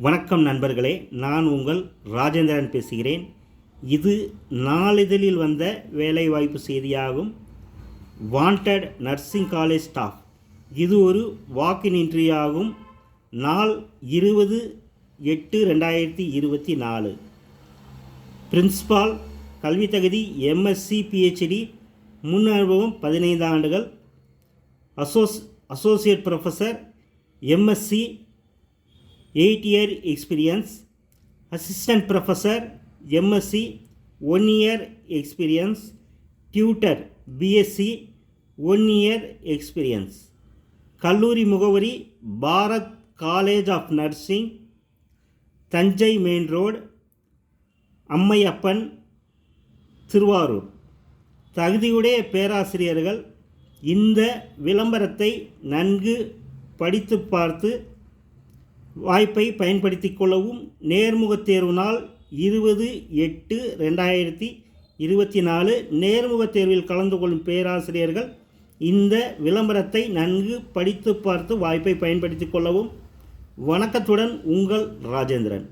வணக்கம் நண்பர்களே, நான் உங்கள் ராஜேந்திரன் பேசுகிறேன். இது நாளிதழில் வந்த வேலைவாய்ப்பு செய்தியாகும். வாண்டட் நர்சிங் காலேஜ் ஸ்டாஃப், இது ஒரு வாக்கின் இன்டர்வியூ ஆகும். நாள் 20/8/2024. பிரின்சிபால், கல்வி தகுதி எம்எஸ்சி பிஹெச்டி, முன் அனுபவம் 15 ஆண்டுகள். Associate professor MSc 8 year experience. Assistant Professor MSc 1 year experience. Tutor BSc 1 year experience. கல்லூரி முகவரி Bharat college of nursing, Thanjai main road, Ammaiyappan, Thiruvarur. தகுதியுடைய பேராசிரியர்கள் இந்த விளம்பரத்தை நன்கு படித்து பார்த்து வாய்ப்பை பயன்படுத்தி கொள்ளவும். நேர்முகத் தேர்வு நாள் 20/8/2024. நேர்முகத் தேர்வில் கலந்து கொள்ளும் பேராசிரியர்கள் இந்த விளம்பரத்தை நன்கு படித்து பார்த்து வாய்ப்பை பயன்படுத்தி கொள்ளவும். வணக்கத்துடன் உங்கள் ராஜேந்திரன்.